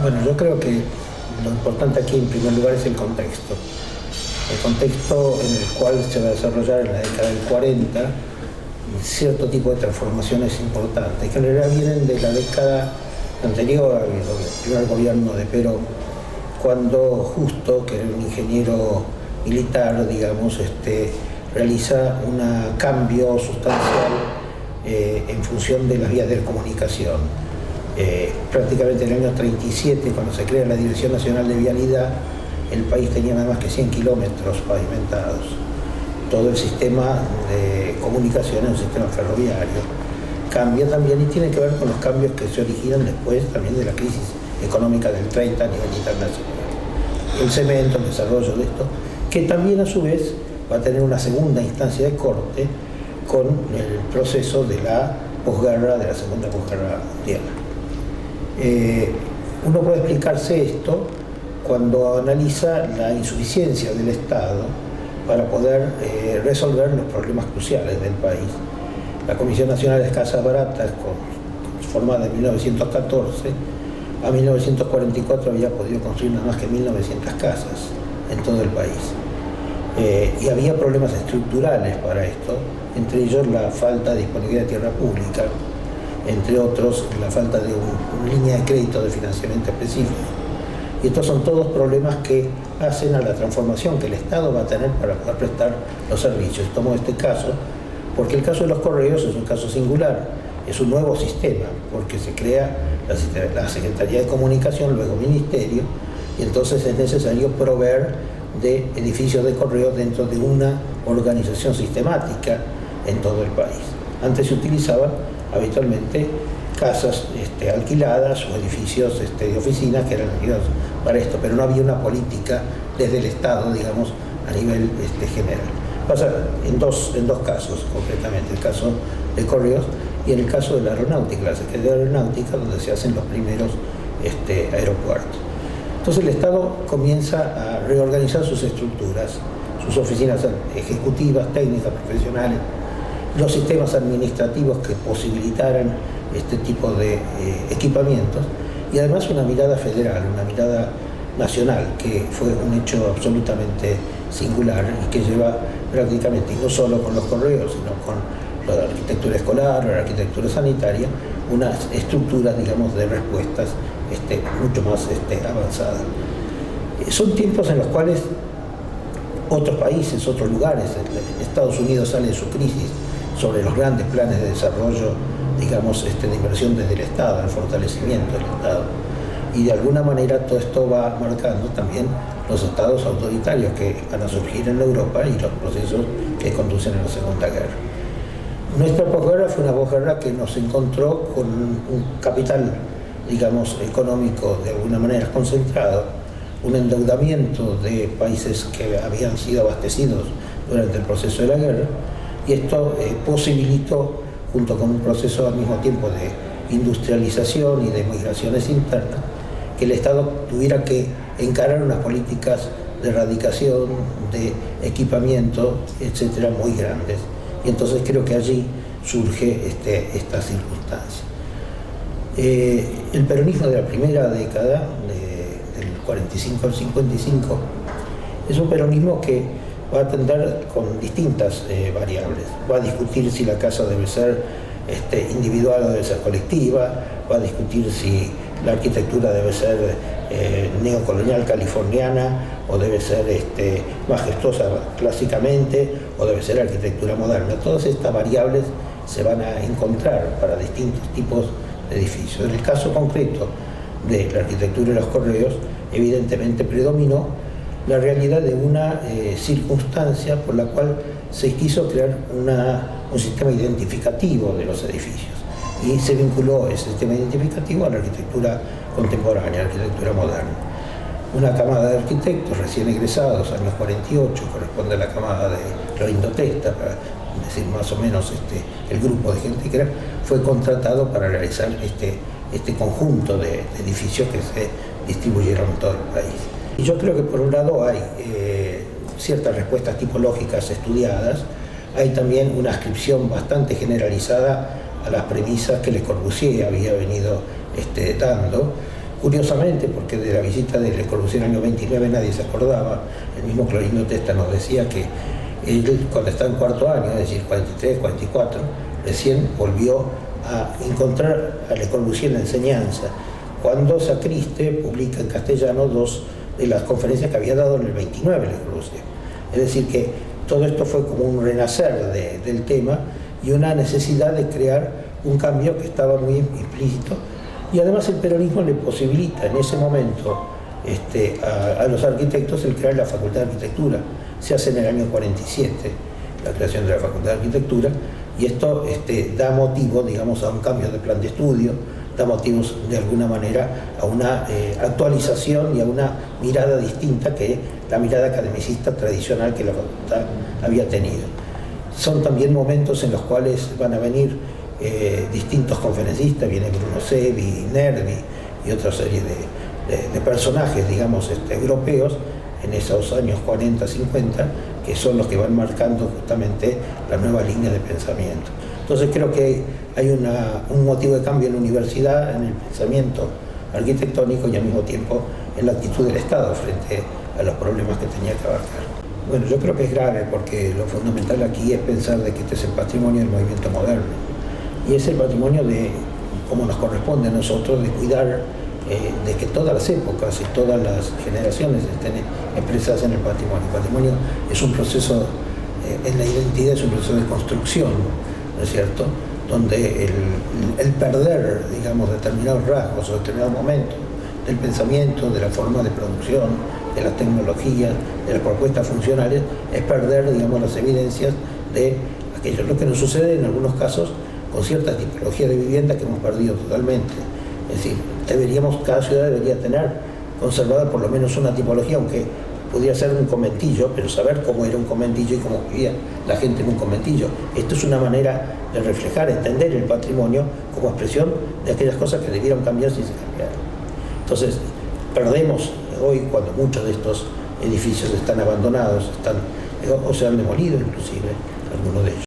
Bueno, yo creo que lo importante aquí en primer lugar es el contexto. El contexto en el cual se va a desarrollar en la década del 40 cierto tipo de transformaciones importantes, que en realidad vienen de la década anterior al primer gobierno de Perón, cuando Justo, que era un ingeniero militar, digamos, realiza un cambio sustancial en función de las vías de comunicación. Prácticamente en el año 37, cuando se crea la Dirección Nacional de Vialidad, el país tenía nada más que 100 kilómetros pavimentados. Todo el sistema de comunicación es un sistema ferroviario. Cambia también y tiene que ver con los cambios que se originan después también de la crisis económica del 30 a nivel internacional. El cemento, el desarrollo de esto, que también a su vez va a tener una segunda instancia de corte con el proceso de la posguerra, de la segunda posguerra mundial. Uno puede explicarse esto cuando analiza la insuficiencia del Estado para poder resolver los problemas cruciales del país. La Comisión Nacional de Casas Baratas, formada en 1914, a 1944 había podido construir nada más que 1.900 casas en todo el país. Y había problemas estructurales para esto, entre ellos la falta de disponibilidad de tierra pública, entre otros la falta de una línea de crédito de financiamiento específico. Y estos son todos problemas que hacen a la transformación que el Estado va a tener para poder prestar los servicios. Tomo este caso porque el caso de los correos es un caso singular, es un nuevo sistema, porque se crea la Secretaría de Comunicación, luego Ministerio, y entonces es necesario proveer de edificios de correos dentro de una organización sistemática en todo el país. Antes se utilizaban habitualmente casas alquiladas o edificios de oficinas que eran alquilados para esto, pero no había una política desde el Estado, digamos, a nivel general. Pasa en dos casos, concretamente, el caso de correos y en el caso de la aeronáutica, la Secretaría de Aeronáutica, donde se hacen los primeros aeropuertos. Entonces el Estado comienza a reorganizar sus estructuras, sus oficinas ejecutivas, técnicas, profesionales, los sistemas administrativos que posibilitaran este tipo de equipamientos y además una mirada federal, una mirada nacional, que fue un hecho absolutamente singular y que lleva prácticamente, y no solo con los correos, sino con la arquitectura escolar, la arquitectura sanitaria, unas estructuras, digamos, de respuestas mucho más avanzadas. Son tiempos en los cuales otros países, otros lugares, Estados Unidos sale de su crisis sobre los grandes planes de desarrollo, digamos, de inversión desde el Estado, el fortalecimiento del Estado. Y de alguna manera todo esto va marcando también los estados autoritarios que van a surgir en Europa y los procesos que conducen a la Segunda Guerra. Nuestra posguerra fue una posguerra que nos encontró con un capital, digamos, económico de alguna manera concentrado, un endeudamiento de países que habían sido abastecidos durante el proceso de la guerra, y esto posibilitó, junto con un proceso al mismo tiempo de industrialización y de migraciones internas, que el Estado tuviera que encarar unas políticas de erradicación, de equipamiento, etcétera, muy grandes. Y entonces creo que allí surge esta circunstancia. El peronismo de la primera década, del 45 al 55, es un peronismo que va a atender con distintas variables. Va a discutir si la casa debe ser individual o debe ser colectiva, va a discutir si la arquitectura debe ser neocolonial californiana o debe ser majestuosa clásicamente o debe ser arquitectura moderna. Todas estas variables se van a encontrar para distintos tipos de edificios. En el caso concreto de la arquitectura de los correos, evidentemente predominó la realidad de una circunstancia por la cual se quiso crear un sistema identificativo de los edificios y se vinculó ese sistema identificativo a la arquitectura contemporánea, a la arquitectura moderna. Una camada de arquitectos recién egresados, años 48, corresponde a la camada de Lorinda Testa, para decir más o menos el grupo de gente que era, fue contratado para realizar este conjunto de edificios que se distribuyeron en todo el país. Y yo creo que por un lado hay ciertas respuestas tipológicas estudiadas, hay también una ascripción bastante generalizada a las premisas que Le Corbusier había venido dando, Curiosamente, porque de la visita de Le Corbusier en el año 29 nadie se acordaba, el mismo Clorindo Testa nos decía que él, cuando estaba en cuarto año, es decir, 43, 44, recién volvió a encontrar a Le Corbusier en la enseñanza, cuando Sacriste publica en castellano 2 de las conferencias que había dado en el 29 Le Corbusier. Es decir, que todo esto fue como un renacer del tema y una necesidad de crear un cambio que estaba muy implícito, y además el peronismo le posibilita en ese momento a los arquitectos el crear la Facultad de Arquitectura. Se hace en el año 47 la creación de la Facultad de Arquitectura, y esto da motivo, digamos, a un cambio de plan de estudio, da motivos de alguna manera a una actualización y a una mirada distinta que la mirada academicista tradicional que la facultad había tenido. Son también momentos en los cuales van a venir distintos conferencistas, viene Bruno Sevi, Nervi y otra serie de personajes, digamos, europeos en esos años 40, 50, que son los que van marcando justamente la nueva línea de pensamiento. Entonces creo que hay un motivo de cambio en la universidad, en el pensamiento arquitectónico y al mismo tiempo en la actitud del Estado frente a los problemas que tenía que abarcar. Bueno, yo creo que es grave porque lo fundamental aquí es pensar de que este es el patrimonio del movimiento moderno y es el patrimonio de, como nos corresponde a nosotros, de cuidar de que todas las épocas y todas las generaciones estén expresadas en el patrimonio. El patrimonio es un proceso, en la identidad es un proceso de construcción, ¿no es cierto?, donde el perder, digamos, determinados rasgos o determinados momentos del pensamiento, de la forma de producción, de las tecnologías, de las propuestas funcionales, es perder, digamos, las evidencias de aquello. Lo que nos sucede en algunos casos con ciertas tipologías de vivienda que hemos perdido totalmente. Es decir, cada ciudad debería tener conservada por lo menos una tipología, aunque podría ser un conventillo, pero saber cómo era un conventillo y cómo vivía la gente en un conventillo. Esto es una manera de reflejar, entender el patrimonio como expresión de aquellas cosas que debieron cambiar si se cambiaron. Entonces, perdemos hoy, cuando muchos de estos edificios están abandonados, o se han demolido inclusive, algunos de ellos.